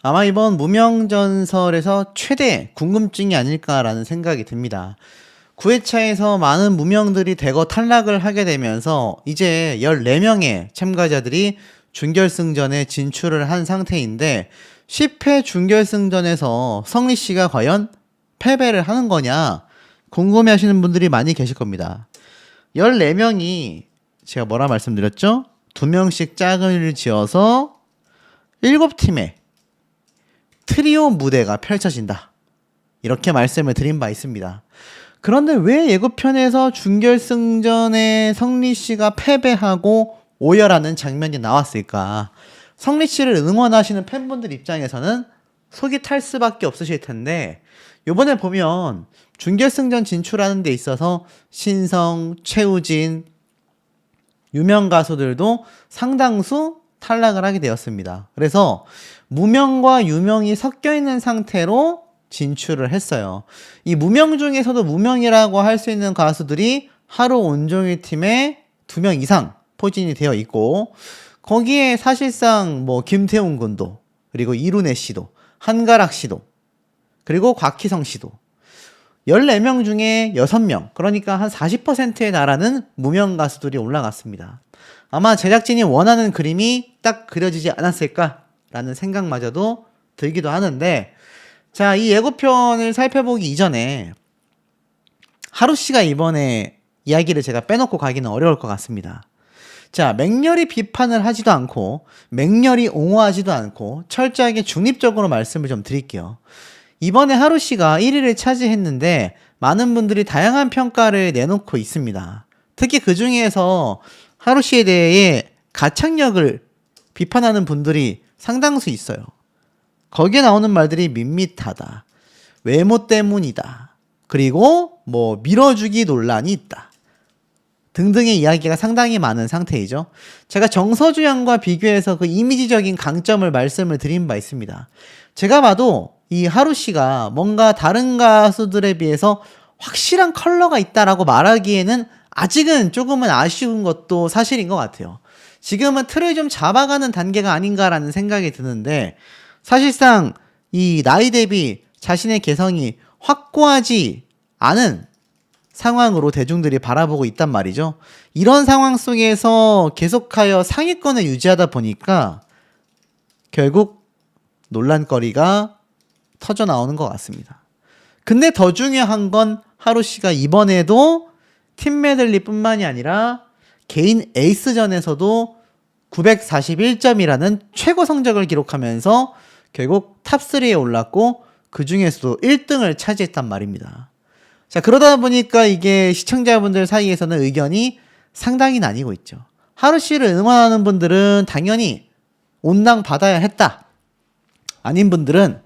아마 이번 무명전설에서 최대 궁금증이 아닐까라는 생각이 듭니다. 9회차에서 많은 무명들이 대거 탈락을 하게 되면서 이제 14명의 참가자들이 준결승전에 진출을 한 상태인데 10회 준결승전에서 성리씨가 과연 패배를 하는 거냐 궁금해 하시는 분들이 많이 계실 겁니다. 14명이 제가 뭐라 말씀드렸죠? 2명씩 짝을 지어서 7팀의 트리오 무대가 펼쳐진다. 이렇게 말씀을 드린 바 있습니다. 그런데 왜 예고편에서 준결승전에 성리씨가 패배하고 오열하는 장면이 나왔을까? 성리씨를 응원하시는 팬분들 입장에서는 속이 탈 수밖에 없으실 텐데 요번에 보면 준결승전 진출하는 데 있어서 신성, 최우진, 유명 가수들도 상당수 탈락을 하게 되었습니다. 그래서 무명과 유명이 섞여 있는 상태로 진출을 했어요. 이 무명 중에서도 무명이라고 할 수 있는 가수들이 하루 온종일 팀에 2명 이상 포진이 되어 있고 거기에 사실상 뭐 김태훈 군도 그리고 이룬혜 씨도 한가락 씨도 그리고 곽희성 씨도 14명 중에 6명 그러니까 한 40%에 달하는 무명 가수들이 올라갔습니다. 아마 제작진이 원하는 그림이 딱 그려지지 않았을까라는 생각마저도 들기도 하는데 자, 이 예고편을 살펴보기 이전에 하루씨가 이번에 이야기를 제가 빼놓고 가기는 어려울 것 같습니다. 자, 맹렬히 비판을 하지도 않고 맹렬히 옹호하지도 않고 철저하게 중립적으로 말씀을 좀 드릴게요. 이번에 하루씨가 1위를 차지했는데 많은 분들이 다양한 평가를 내놓고 있습니다. 특히 그 중에서 하루씨에 대해 가창력을 비판하는 분들이 상당수 있어요. 거기에 나오는 말들이 밋밋하다, 외모 때문이다, 그리고 뭐 밀어주기 논란이 있다 등등의 이야기가 상당히 많은 상태이죠. 제가 정서주연과 비교해서 그 이미지적인 강점을 말씀을 드린 바 있습니다. 제가 봐도 이 하루씨가 뭔가 다른 가수들에 비해서 확실한 컬러가 있다라고 말하기에는 아직은 조금은 아쉬운 것도 사실인 것 같아요. 지금은 틀을 좀 잡아가는 단계가 아닌가라는 생각이 드는데 사실상 이 나이 대비 자신의 개성이 확고하지 않은 상황으로 대중들이 바라보고 있단 말이죠. 이런 상황 속에서 계속하여 상위권을 유지하다 보니까 결국 논란거리가 터져 나오는 것 같습니다. 근데 더 중요한 건 하루씨가 이번에도 팀 메들리 뿐만이 아니라 개인 에이스전에서도 941점이라는 최고 성적을 기록하면서 결국 탑3에 올랐고 그 중에서도 1등을 차지했단 말입니다. 자, 그러다 보니까 이게 시청자분들 사이에서는 의견이 상당히 나뉘고 있죠. 하루씨를 응원하는 분들은 당연히 온당 받아야 했다. 아닌 분들은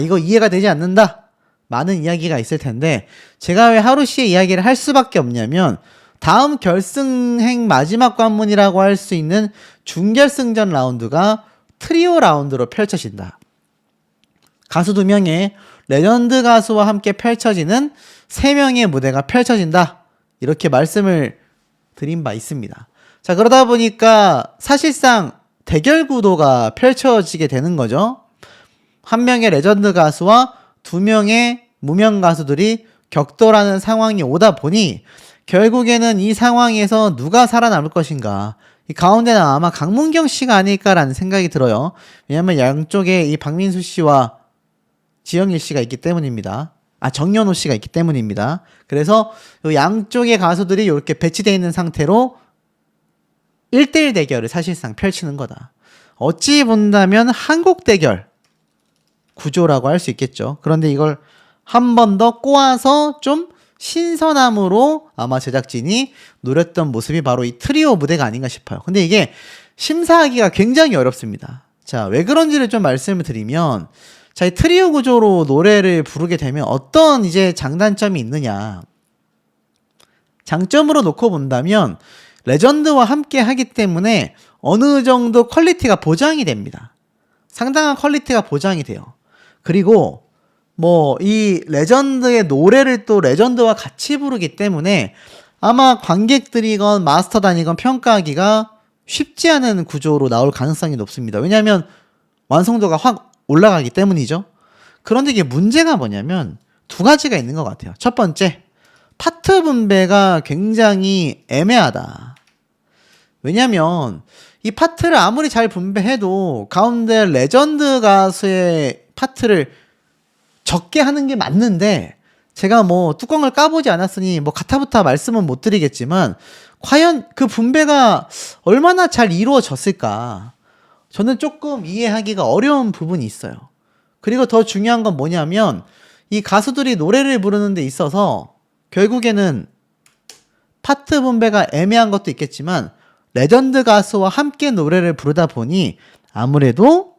이거 이해가 되지 않는다. 많은 이야기가 있을 텐데 제가 왜 하루씨의 이야기를 할 수밖에 없냐면 다음 결승행 마지막 관문이라고 할 수 있는 준결승전 라운드가 트리오 라운드로 펼쳐진다. 가수 2명의 레전드 가수와 함께 펼쳐지는 3명의 무대가 펼쳐진다. 이렇게 말씀을 드린 바 있습니다. 자, 그러다 보니까 사실상 대결 구도가 펼쳐지게 되는 거죠. 한 명의 레전드 가수와 2명의 무명 가수들이 격돌하는 상황이 오다 보니 결국에는 이 상황에서 누가 살아남을 것인가. 이 가운데는 아마 강문경 씨가 아닐까라는 생각이 들어요. 왜냐면 양쪽에 이 박민수 씨와 지영일 씨가 있기 때문입니다. 정연호 씨가 있기 때문입니다. 그래서 양쪽의 가수들이 이렇게 배치되어 있는 상태로 1대1 대결을 사실상 펼치는 거다. 어찌 본다면 한국 대결 구조라고 할 수 있겠죠. 그런데 이걸 한 번 더 꼬아서 좀 신선함으로 아마 제작진이 노렸던 모습이 바로 이 트리오 무대가 아닌가 싶어요. 근데 이게 심사하기가 굉장히 어렵습니다. 자, 왜 그런지를 좀 말씀을 드리면 자, 이 트리오 구조로 노래를 부르게 되면 어떤 이제 장단점이 있느냐. 장점으로 놓고 본다면 레전드와 함께 하기 때문에 어느 정도 퀄리티가 보장이 됩니다. 상당한 퀄리티가 보장이 돼요. 그리고 이 레전드의 노래를 또 레전드와 같이 부르기 때문에 아마 관객들이건 마스터단이건 평가하기가 쉽지 않은 구조로 나올 가능성이 높습니다. 왜냐하면 완성도가 확 올라가기 때문이죠. 그런데 이게 문제가 뭐냐면 두 가지가 있는 것 같아요. 첫 번째, 파트 분배가 굉장히 애매하다. 왜냐면 이 파트를 아무리 잘 분배해도 가운데 레전드 가수의 파트를 적게 하는 게 맞는데, 제가 뭐 뚜껑을 까보지 않았으니 뭐 가타부타 말씀은 못 드리겠지만 과연 그 분배가 얼마나 잘 이루어졌을까, 저는 조금 이해하기가 어려운 부분이 있어요. 그리고 더 중요한 건 뭐냐면 이 가수들이 노래를 부르는 데 있어서 결국에는 파트 분배가 애매한 것도 있겠지만 레전드 가수와 함께 노래를 부르다 보니 아무래도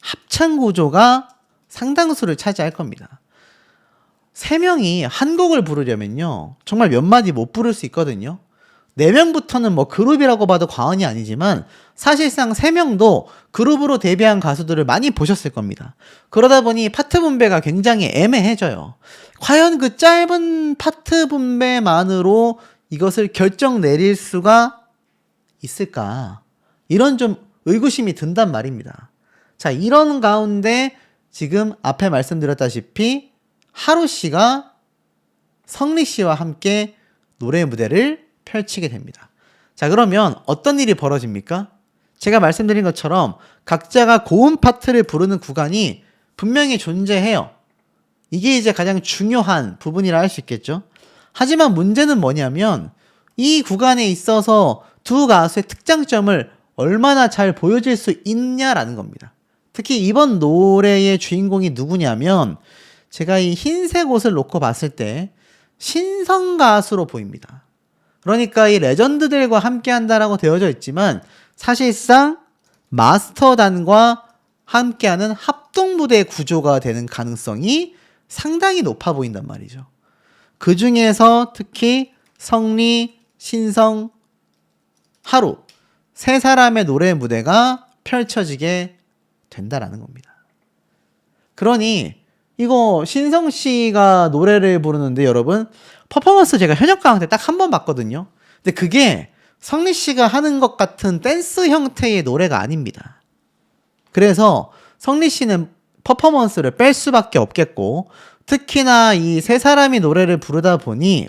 합창 구조가 상당수를 차지할 겁니다. 3명이 한 곡을 부르려면요, 정말 몇 마디 못 부를 수 있거든요. 4명부터는 뭐 그룹이라고 봐도 과언이 아니지만 사실상 3명도 그룹으로 데뷔한 가수들을 많이 보셨을 겁니다. 그러다 보니 파트 분배가 굉장히 애매해져요. 과연 그 짧은 파트 분배만으로 이것을 결정 내릴 수가 있을까? 이런 좀 의구심이 든단 말입니다. 자, 이런 가운데 지금 앞에 말씀드렸다시피 하루 씨가 성리 씨와 함께 노래 무대를 펼치게 됩니다. 자, 그러면 어떤 일이 벌어집니까? 제가 말씀드린 것처럼 각자가 고음 파트를 부르는 구간이 분명히 존재해요. 이게 이제 가장 중요한 부분이라 할 수 있겠죠. 하지만 문제는 뭐냐면 이 구간에 있어서 두 가수의 특장점을 얼마나 잘 보여줄 수 있냐라는 겁니다. 특히 이번 노래의 주인공이 누구냐면 제가 이 흰색 옷을 놓고 봤을 때 신성 가수로 보입니다. 그러니까 이 레전드들과 함께 한다라고 되어져 있지만 사실상 마스터단과 함께하는 합동무대 구조가 되는 가능성이 상당히 높아 보인단 말이죠. 그 중에서 특히 성리, 신성, 하루 세 사람의 노래 무대가 펼쳐지게 된다라는 겁니다. 그러니 이거 신성 씨가 노래를 부르는데 여러분, 퍼포먼스 제가 현역 강의 때 딱 한 번 봤거든요. 근데 그게 성리 씨가 하는 것 같은 댄스 형태의 노래가 아닙니다. 그래서 성리 씨는 퍼포먼스를 뺄 수밖에 없겠고, 특히나 이 세 사람이 노래를 부르다 보니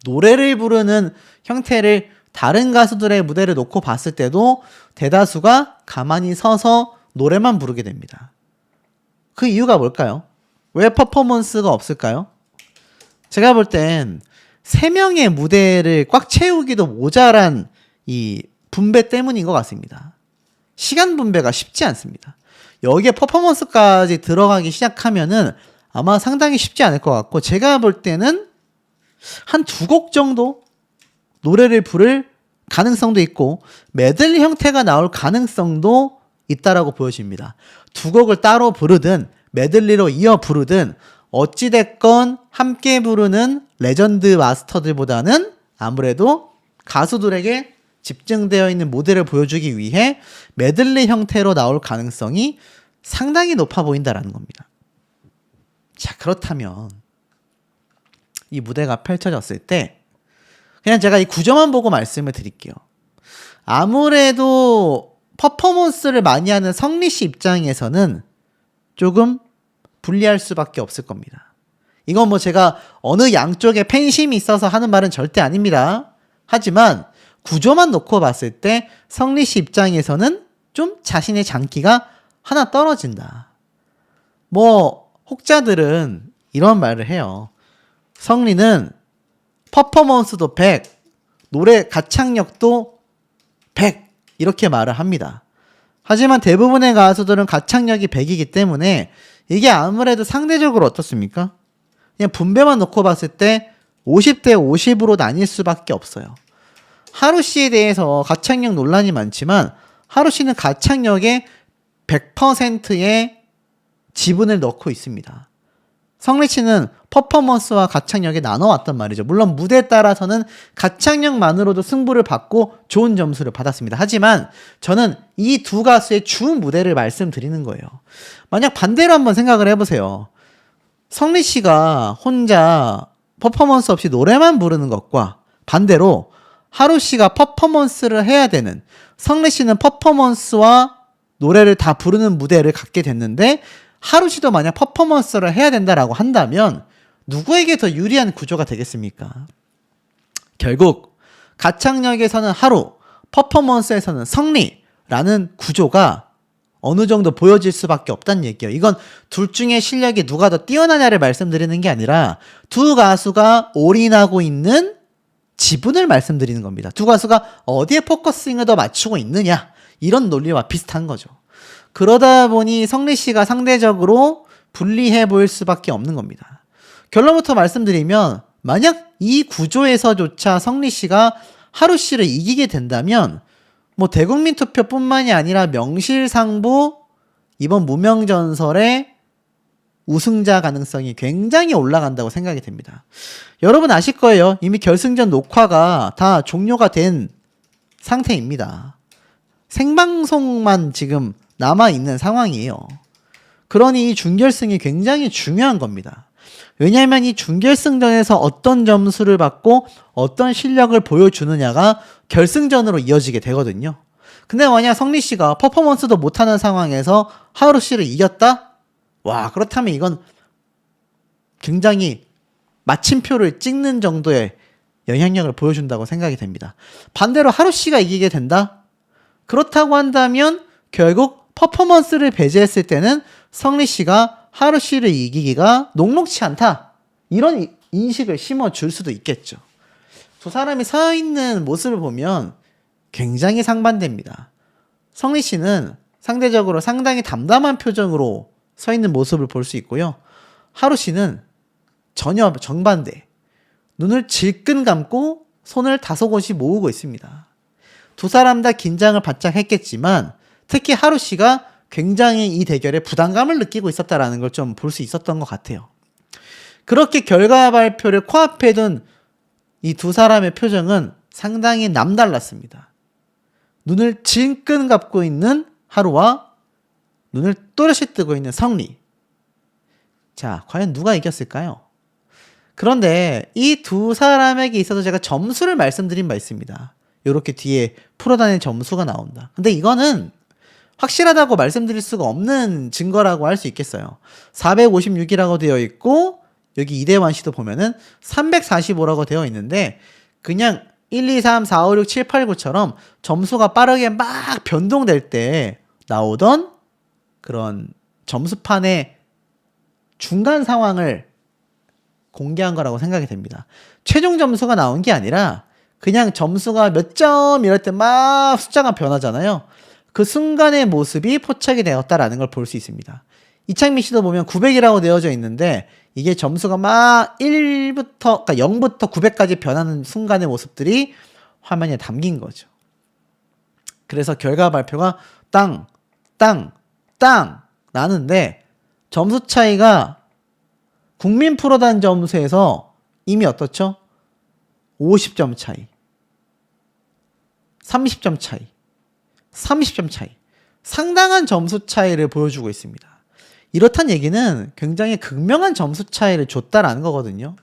노래를 부르는 형태를 다른 가수들의 무대를 놓고 봤을 때도 대다수가 가만히 서서 노래만 부르게 됩니다. 그 이유가 뭘까요? 왜 퍼포먼스가 없을까요? 제가 볼 땐 3명의 무대를 꽉 채우기도 모자란 이 분배 때문인 것 같습니다. 시간 분배가 쉽지 않습니다. 여기에 퍼포먼스까지 들어가기 시작하면은 아마 상당히 쉽지 않을 것 같고, 제가 볼 때는 한 2곡 정도 노래를 부를 가능성도 있고 메들리 형태가 나올 가능성도 있다라고 보여집니다. 2곡을 따로 부르든 메들리로 이어 부르든 어찌됐건 함께 부르는 레전드 마스터들보다는 아무래도 가수들에게 집중되어 있는 무대를 보여주기 위해 메들리 형태로 나올 가능성이 상당히 높아 보인다라는 겁니다. 자, 그렇다면 이 무대가 펼쳐졌을 때 그냥 제가 이 구조만 보고 말씀을 드릴게요. 아무래도 퍼포먼스를 많이 하는 성리 씨 입장에서는 조금 불리할 수밖에 없을 겁니다. 이건 뭐 제가 어느 양쪽에 팬심이 있어서 하는 말은 절대 아닙니다. 하지만 구조만 놓고 봤을 때 성리 씨 입장에서는 좀 자신의 장기가 하나 떨어진다. 뭐 혹자들은 이런 말을 해요. 성리는 퍼포먼스도 100, 노래 가창력도 100 이렇게 말을 합니다. 하지만 대부분의 가수들은 가창력이 100이기 때문에 이게 아무래도 상대적으로 어떻습니까? 그냥 분배만 놓고 봤을 때 50대 50으로 나뉠 수밖에 없어요. 하루 씨에 대해서 가창력 논란이 많지만 하루 씨는 가창력의 100%의 지분을 넣고 있습니다. 성리 씨는 퍼포먼스와 가창력에 나눠왔단 말이죠. 물론 무대에 따라서는 가창력만으로도 승부를 받고 좋은 점수를 받았습니다. 하지만 저는 이 두 가수의 주 무대를 말씀드리는 거예요. 만약 반대로 한번 생각을 해보세요. 성리 씨가 혼자 퍼포먼스 없이 노래만 부르는 것과 반대로 하루 씨가 퍼포먼스를 해야 되는, 성리 씨는 퍼포먼스와 노래를 다 부르는 무대를 갖게 됐는데 하루씨도 만약 퍼포먼스를 해야 된다라고 한다면 누구에게 더 유리한 구조가 되겠습니까? 결국 가창력에서는 하루, 퍼포먼스에서는 성리라는 구조가 어느 정도 보여질 수밖에 없다는 얘기예요. 이건 둘 중에 실력이 누가 더 뛰어나냐를 말씀드리는 게 아니라 두 가수가 올인하고 있는 지분을 말씀드리는 겁니다. 두 가수가 어디에 포커싱을 더 맞추고 있느냐, 이런 논리와 비슷한 거죠. 그러다 보니 성리 씨가 상대적으로 불리해 보일 수밖에 없는 겁니다. 결론부터 말씀드리면 만약 이 구조에서조차 성리 씨가 하루 씨를 이기게 된다면 뭐 대국민 투표뿐만이 아니라 명실상부 이번 무명전설의 우승자 가능성이 굉장히 올라간다고 생각이 됩니다. 여러분 아실 거예요. 이미 결승전 녹화가 다 종료가 된 상태입니다. 생방송만 지금 남아있는 상황이에요. 그러니 준결승이 굉장히 중요한 겁니다. 왜냐하면 이 준결승전에서 어떤 점수를 받고 어떤 실력을 보여주느냐가 결승전으로 이어지게 되거든요. 근데 만약 성리 씨가 퍼포먼스도 못하는 상황에서 하루 씨를 이겼다? 와, 그렇다면 이건 굉장히 마침표를 찍는 정도의 영향력을 보여준다고 생각이 됩니다. 반대로 하루 씨가 이기게 된다? 그렇다고 한다면 결국 퍼포먼스를 배제했을 때는 성리 씨가 하루 씨를 이기기가 녹록치 않다, 이런 인식을 심어줄 수도 있겠죠. 두 사람이 서 있는 모습을 보면 굉장히 상반됩니다. 성리 씨는 상대적으로 상당히 담담한 표정으로 서 있는 모습을 볼 수 있고요. 하루 씨는 전혀 정반대. 눈을 질끈 감고 손을 다소곳이 모으고 있습니다. 두 사람 다 긴장을 바짝 했겠지만 특히 하루 씨가 굉장히 이 대결에 부담감을 느끼고 있었다라는 걸 좀 볼 수 있었던 것 같아요. 그렇게 결과 발표를 코앞에 둔 이 두 사람의 표정은 상당히 남달랐습니다. 눈을 질끈 감고 있는 하루와 눈을 또렷이 뜨고 있는 성리. 자, 과연 누가 이겼을까요? 그런데 이 두 사람에게 있어서 제가 점수를 말씀드린 바 있습니다. 이렇게 뒤에 풀어다니는 점수가 나온다. 근데 이거는 확실하다고 말씀드릴 수가 없는 증거라고 할 수 있겠어요. 456이라고 되어 있고 여기 이대환 씨도 보면은 345라고 되어 있는데 그냥 1, 2, 3, 4, 5, 6, 7, 8, 9처럼 점수가 빠르게 막 변동될 때 나오던 그런 점수판의 중간 상황을 공개한 거라고 생각이 됩니다. 최종 점수가 나온 게 아니라 그냥 점수가 몇 점 이럴 때 막 숫자가 변하잖아요. 그 순간의 모습이 포착이 되었다라는 걸 볼 수 있습니다. 이창민 씨도 보면 900이라고 되어져 있는데 이게 점수가 막 1부터, 그러니까 0부터 900까지 변하는 순간의 모습들이 화면에 담긴 거죠. 그래서 결과 발표가 땅 나는데 점수 차이가 국민 프로단 점수에서 이미 어떻죠? 50점 차이, 30점 차이, 30점 차이, 상당한 점수 차이를 보여주고 있습니다. 이렇단 얘기는 굉장히 극명한 점수 차이를 줬다라는 거거든요.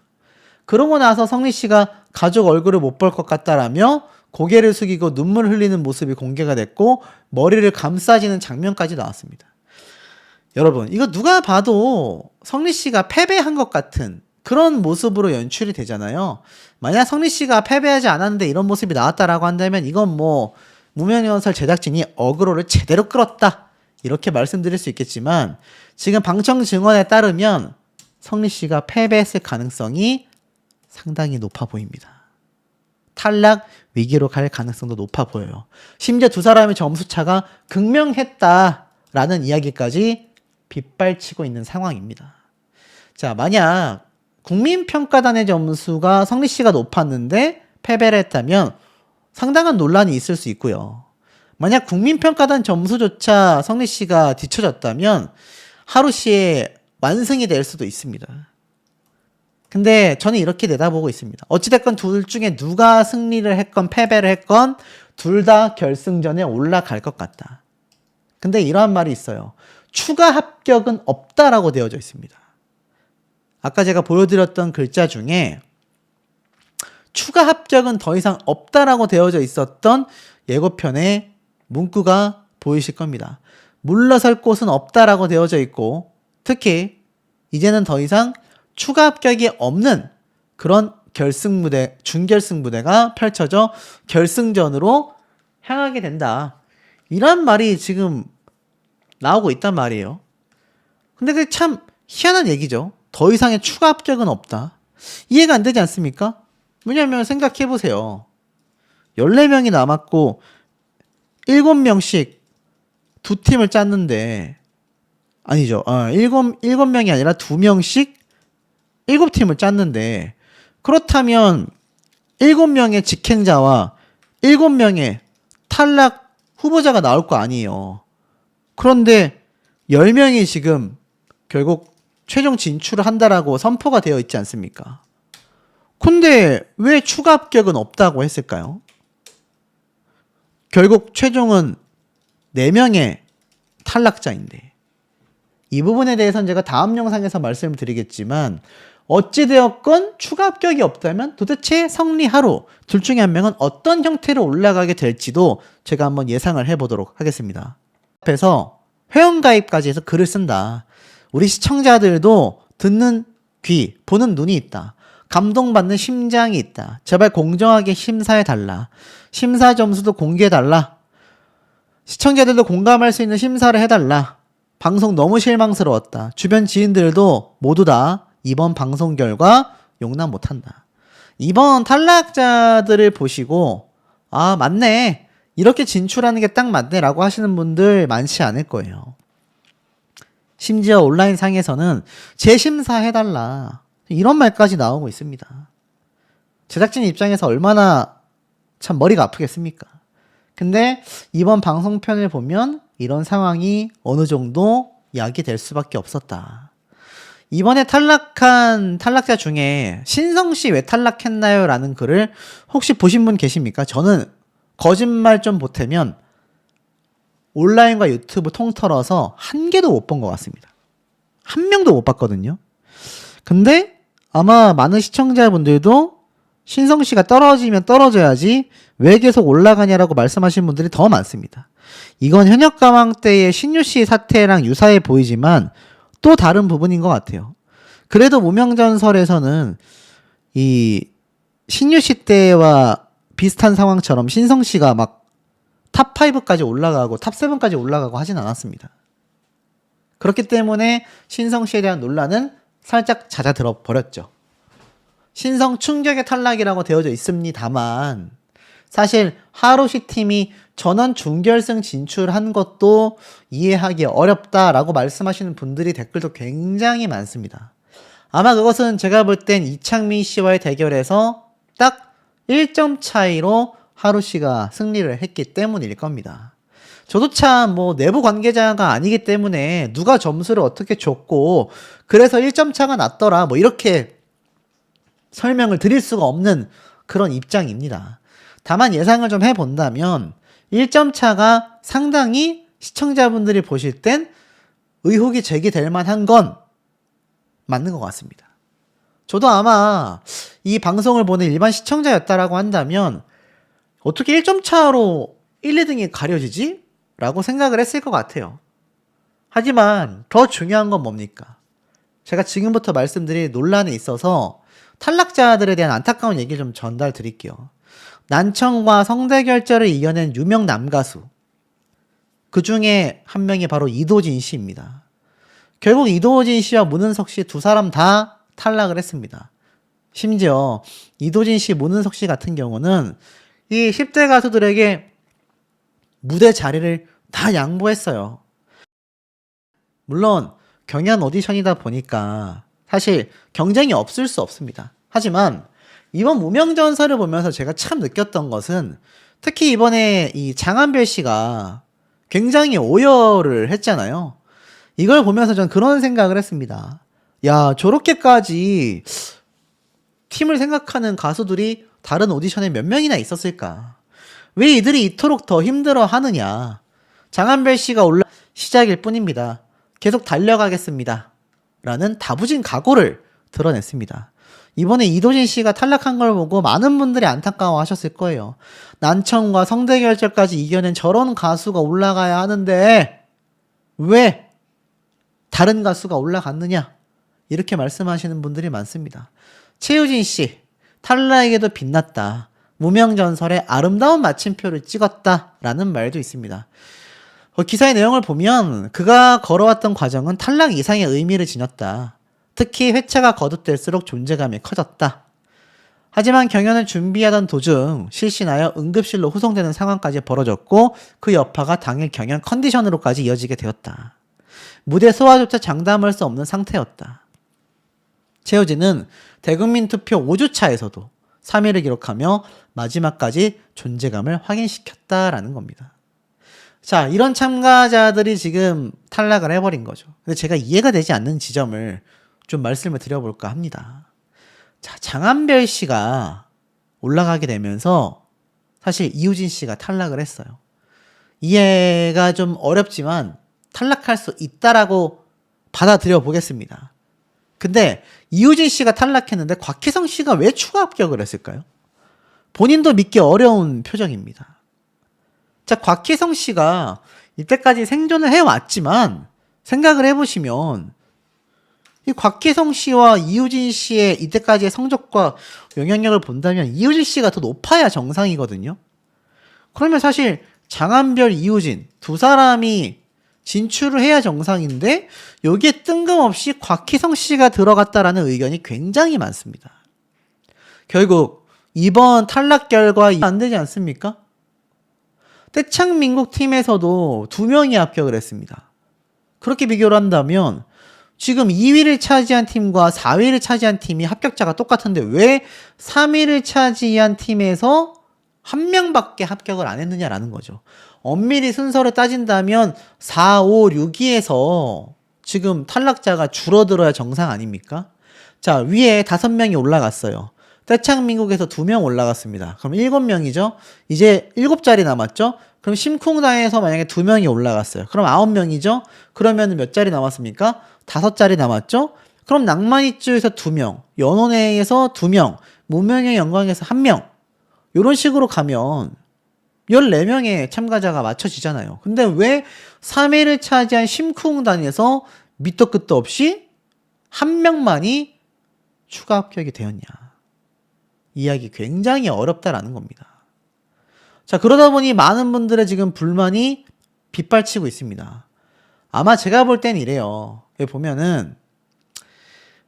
그러고 나서 성리 씨가 가족 얼굴을 못 볼 것 같다라며 고개를 숙이고 눈물 흘리는 모습이 공개가 됐고 머리를 감싸지는 장면까지 나왔습니다. 여러분, 이거 누가 봐도 성리 씨가 패배한 것 같은 그런 모습으로 연출이 되잖아요. 만약 성리 씨가 패배하지 않았는데 이런 모습이 나왔다라고 한다면 이건 뭐 무명연설 제작진이 어그로를 제대로 끌었다, 이렇게 말씀드릴 수 있겠지만 지금 방청 증언에 따르면 성리 씨가 패배했을 가능성이 상당히 높아 보입니다. 탈락 위기로 갈 가능성도 높아 보여요. 심지어 두 사람의 점수 차가 극명했다라는 이야기까지 빗발치고 있는 상황입니다. 자, 만약 국민평가단의 점수가 성리 씨가 높았는데 패배를 했다면 상당한 논란이 있을 수 있고요. 만약 국민평가단 점수조차 성리 씨가 뒤쳐졌다면 하루 씨의 완승이 될 수도 있습니다. 근데 저는 이렇게 내다보고 있습니다. 어찌됐건 둘 중에 누가 승리를 했건 패배를 했건 둘 다 결승전에 올라갈 것 같다. 근데 이러한 말이 있어요. 추가 합격은 없다라고 되어져 있습니다. 아까 제가 보여드렸던 글자 중에 추가 합격은 더 이상 없다라고 되어져 있었던 예고편의 문구가 보이실 겁니다. 물러설 곳은 없다라고 되어져 있고, 특히 이제는 더 이상 추가 합격이 없는 그런 결승 무대, 준결승 무대가 펼쳐져 결승전으로 향하게 된다. 이런 말이 지금 나오고 있단 말이에요. 근데 그게 참 희한한 얘기죠. 더 이상의 추가 합격은 없다. 이해가 안 되지 않습니까? 왜냐면 생각해보세요. 14명이 남았고 7명씩 두 팀을 짰는데, 아니죠. 7명이 아니라 2명씩 7팀을 짰는데, 그렇다면 7명의 직행자와 7명의 탈락 후보자가 나올 거 아니에요. 그런데 10명이 지금 결국 최종 진출을 한다라고 선포가 되어 있지 않습니까? 근데 왜 추가 합격은 없다고 했을까요? 결국 최종은 4명의 탈락자인데, 이 부분에 대해서는 제가 다음 영상에서 말씀을 드리겠지만, 어찌되었건 추가 합격이 없다면 도대체 성리하로 둘 중에 한 명은 어떤 형태로 올라가게 될지도 제가 한번 예상을 해보도록 하겠습니다. 앞에서 회원가입까지 해서 글을 쓴다. 우리 시청자들도 듣는 귀, 보는 눈이 있다. 감동받는 심장이 있다. 제발 공정하게 심사해달라. 심사 점수도 공개해달라. 시청자들도 공감할 수 있는 심사를 해달라. 방송 너무 실망스러웠다. 주변 지인들도 모두 다 이번 방송 결과 용납 못한다. 이번 탈락자들을 보시고 아 맞네, 이렇게 진출하는 게 딱 맞네 라고 하시는 분들 많지 않을 거예요. 심지어 온라인 상에서는 재심사해달라, 이런 말까지 나오고 있습니다. 제작진 입장에서 얼마나 참 머리가 아프겠습니까? 근데 이번 방송편을 보면 이런 상황이 어느 정도 야기될 수밖에 없었다. 이번에 탈락한 탈락자 중에 신성씨 왜 탈락했나요? 라는 글을 혹시 보신 분 계십니까? 저는 거짓말 좀 보태면 온라인과 유튜브 통틀어서 한 개도 못 본 것 같습니다. 한 명도 못 봤거든요. 근데 아마 많은 시청자분들도 신성씨가 떨어지면 떨어져야지 왜 계속 올라가냐라고 말씀하시는 분들이 더 많습니다. 이건 현역가왕 때의 신유씨 사태랑 유사해 보이지만 또 다른 부분인 것 같아요. 그래도 무명전설에서는 이 신유씨 때와 비슷한 상황처럼 신성씨가 막 탑5까지 올라가고 탑7까지 올라가고 하진 않았습니다. 그렇기 때문에 신성씨에 대한 논란은 살짝 잦아들어 버렸죠. 신성 충격의 탈락이라고 되어져 있습니다만, 사실 하루시 팀이 전원 준결승 진출한 것도 이해하기 어렵다라고 말씀하시는 분들이 댓글도 굉장히 많습니다. 아마 그것은 제가 볼 땐 이창민 씨와의 대결에서 딱 1점 차이로 하루시가 승리를 했기 때문일 겁니다. 저도 참 내부 관계자가 아니기 때문에 누가 점수를 어떻게 줬고 그래서 1점 차가 났더라 이렇게 설명을 드릴 수가 없는 그런 입장입니다. 다만 예상을 좀 해본다면 1점 차가 상당히 시청자분들이 보실 땐 의혹이 제기될 만한 건 맞는 것 같습니다. 저도 아마 이 방송을 보는 일반 시청자였다라고 한다면 어떻게 1점 차로 1, 2등이 가려지지? 라고 생각을 했을 것 같아요. 하지만 더 중요한 건 뭡니까? 제가 지금부터 말씀드릴 논란에 있어서 탈락자들에 대한 안타까운 얘기 좀 전달 드릴게요. 난청과 성대결절을 이겨낸 유명 남가수, 그 중에 한 명이 바로 이도진 씨입니다. 결국 이도진 씨와 문은석 씨 두 사람 다 탈락을 했습니다. 심지어 이도진 씨, 문은석 씨 같은 경우는 이 10대 가수들에게 무대 자리를 다 양보했어요. 물론 경연 오디션이다 보니까 사실 경쟁이 없을 수 없습니다. 하지만 이번 무명전설을 보면서 제가 참 느꼈던 것은, 특히 이번에 이 장한별 씨가 굉장히 오열을 했잖아요. 이걸 보면서 전 그런 생각을 했습니다. 야, 저렇게까지 팀을 생각하는 가수들이 다른 오디션에 몇 명이나 있었을까? 왜 이들이 이토록 더 힘들어 하느냐? 장한별 씨가 시작일 뿐입니다. 계속 달려가겠습니다. 라는 다부진 각오를 드러냈습니다. 이번에 이도진 씨가 탈락한 걸 보고 많은 분들이 안타까워 하셨을 거예요. 난청과 성대결절까지 이겨낸 저런 가수가 올라가야 하는데 왜 다른 가수가 올라갔느냐? 이렇게 말씀하시는 분들이 많습니다. 최유진 씨, 탈락에도 빛났다. 무명전설의 아름다운 마침표를 찍었다. 라는 말도 있습니다. 기사의 내용을 보면 그가 걸어왔던 과정은 탈락 이상의 의미를 지녔다. 특히 회차가 거듭될수록 존재감이 커졌다. 하지만 경연을 준비하던 도중 실신하여 응급실로 후송되는 상황까지 벌어졌고 그 여파가 당일 경연 컨디션으로까지 이어지게 되었다. 무대 소화조차 장담할 수 없는 상태였다. 최우진은 대국민 투표 5주차에서도 3위를 기록하며 마지막까지 존재감을 확인시켰다라는 겁니다. 자, 이런 참가자들이 지금 탈락을 해버린 거죠. 근데 제가 이해가 되지 않는 지점을 좀 말씀을 드려볼까 합니다. 자, 장한별 씨가 올라가게 되면서 사실 이유진 씨가 탈락을 했어요. 이해가 좀 어렵지만 탈락할 수 있다라고 받아들여 보겠습니다. 근데 이유진 씨가 탈락했는데 곽희성 씨가 왜 추가 합격을 했을까요? 본인도 믿기 어려운 표정입니다. 자, 곽희성 씨가 이때까지 생존을 해왔지만 생각을 해보시면 이 곽희성 씨와 이유진 씨의 이때까지의 성적과 영향력을 본다면 이유진 씨가 더 높아야 정상이거든요. 그러면 사실 장한별, 이유진 두 사람이 진출을 해야 정상인데 여기에 뜬금없이 곽희성 씨가 들어갔다라는 의견이 굉장히 많습니다. 결국 이번 탈락 결과 안 되지 않습니까? 떼창민국 팀에서도 2명이 합격을 했습니다. 그렇게 비교를 한다면 지금 2위를 차지한 팀과 4위를 차지한 팀이 합격자가 똑같은데 왜 3위를 차지한 팀에서 1명밖에 합격을 안 했느냐라는 거죠. 엄밀히 순서를 따진다면 4, 5, 6위에서 지금 탈락자가 줄어들어야 정상 아닙니까? 자, 위에 5명이 올라갔어요. 떼창민국에서 2명 올라갔습니다. 그럼 7명이죠? 이제 7자리 남았죠? 그럼 심쿵당에서 만약에 2명이 올라갔어요. 그럼 9명이죠? 그러면 몇 자리 남았습니까? 5자리 남았죠? 그럼 낭만이주에서 2명, 연혼회에서 2명, 무명의 영광에서 1명. 이런 식으로 가면 14명의 참가자가 맞춰지잖아요. 근데 왜 3위를 차지한 심쿵단에서 밑도 끝도 없이 1명만이 추가 합격이 되었냐. 이야기 굉장히 어렵다라는 겁니다. 자, 그러다 보니 많은 분들의 지금 불만이 빗발치고 있습니다. 아마 제가 볼 땐 이래요. 여기 보면은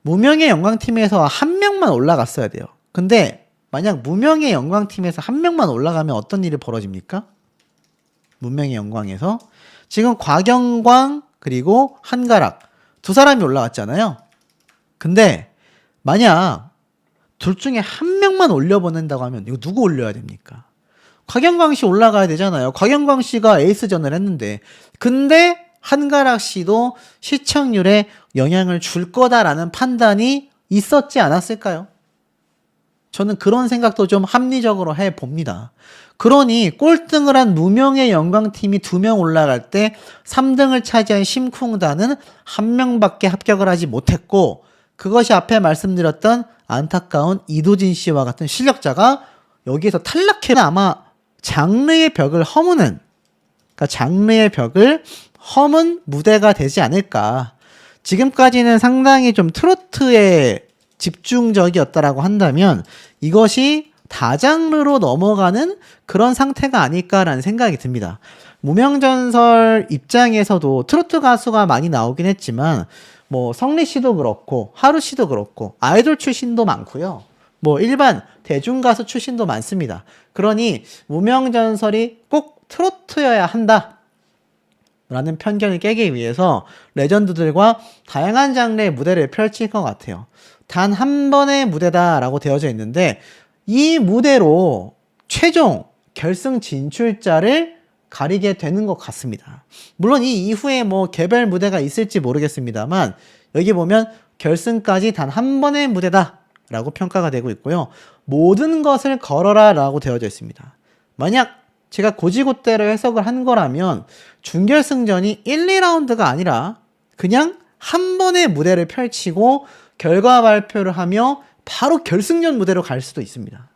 무명의 영광팀에서 1명만 올라갔어야 돼요. 근데 만약 무명의 영광팀에서 1명만 올라가면 어떤 일이 벌어집니까? 무명의 영광에서 지금 곽영광 그리고 한가락 두 사람이 올라갔잖아요. 근데 만약 둘 중에 1명만 올려보낸다고 하면 이거 누구 올려야 됩니까? 곽영광 씨 올라가야 되잖아요. 곽영광 씨가 에이스전을 했는데 근데 한가락 씨도 시청률에 영향을 줄 거다라는 판단이 있었지 않았을까요? 저는 그런 생각도 좀 합리적으로 해봅니다. 그러니 꼴등을 한 무명의 영광팀이 2명 올라갈 때 3등을 차지한 심쿵단은 1명밖에 합격을 하지 못했고 그것이 앞에 말씀드렸던 안타까운 이도진 씨와 같은 실력자가 여기에서 탈락해서 아마 장르의 벽을 허무는, 그러니까 장르의 벽을 허문 무대가 되지 않을까. 지금까지는 상당히 좀 트로트에 집중적이었다라고 한다면 이것이 다장르로 넘어가는 그런 상태가 아닐까라는 생각이 듭니다. 무명전설 입장에서도 트로트 가수가 많이 나오긴 했지만 뭐 성리 씨도 그렇고 하루 씨도 그렇고 아이돌 출신도 많고요. 뭐 일반 대중 가수 출신도 많습니다. 그러니 무명전설이 꼭 트로트여야 한다 라는 편견을 깨기 위해서 레전드들과 다양한 장르의 무대를 펼칠 것 같아요. 단 한 번의 무대다라고 되어져 있는데 이 무대로 최종 결승 진출자를 가리게 되는 것 같습니다. 물론 이 이후에 뭐 개별 무대가 있을지 모르겠습니다만 여기 보면 결승까지 단 한 번의 무대다 라고 평가가 되고 있고요. 모든 것을 걸어라 라고 되어져 있습니다. 만약 제가 고지고대로 해석을 한 거라면 준결승전이 1, 2라운드가 아니라 그냥 한 번의 무대를 펼치고 결과 발표를 하며 바로 결승전 무대로 갈 수도 있습니다.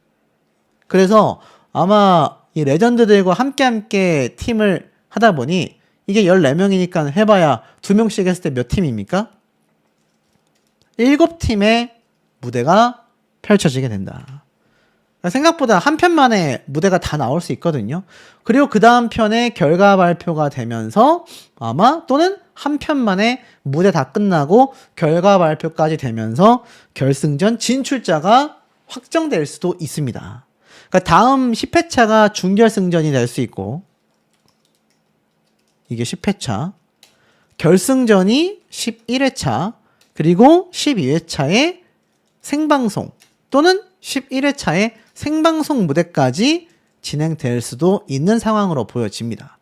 그래서 아마 이 레전드들과 함께 팀을 하다 보니 이게 14명이니까 해봐야 2명씩 했을 때 몇 팀입니까? 7팀의 무대가 펼쳐지게 된다. 생각보다 한 편만에 무대가 다 나올 수 있거든요. 그리고 그 다음 편에 결과 발표가 되면서 아마 또는 한 편만에 무대 다 끝나고 결과 발표까지 되면서 결승전 진출자가 확정될 수도 있습니다. 그러니까 다음 10회차가 준결승전이 될 수 있고, 이게 10회차, 결승전이 11회차, 그리고 12회차에 생방송 또는 11회차에 생방송 무대까지 진행될 수도 있는 상황으로 보여집니다.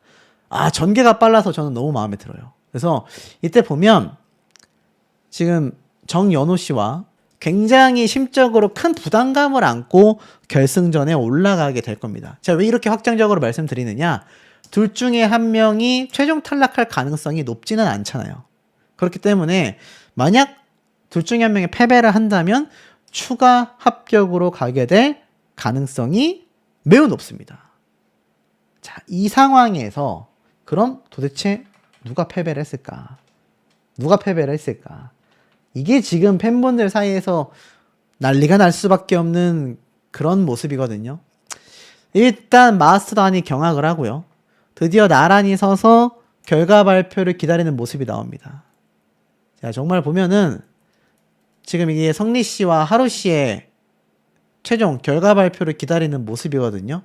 전개가 빨라서 저는 너무 마음에 들어요. 그래서 이때 보면 지금 정연호 씨와 굉장히 심적으로 큰 부담감을 안고 결승전에 올라가게 될 겁니다. 제가 왜 이렇게 확정적으로 말씀드리느냐? 둘 중에 한 명이 최종 탈락할 가능성이 높지는 않잖아요. 그렇기 때문에 만약 둘 중에 한 명이 패배를 한다면 추가 합격으로 가게 될 가능성이 매우 높습니다. 자, 이 상황에서 그럼 도대체 누가 패배를 했을까? 누가 패배를 했을까? 이게 지금 팬분들 사이에서 난리가 날 수밖에 없는 그런 모습이거든요. 일단 마스터단이 경악을 하고요. 드디어 나란히 서서 결과 발표를 기다리는 모습이 나옵니다. 자, 정말 보면은 지금 이게 성리 씨와 하루 씨의 최종 결과 발표를 기다리는 모습이거든요.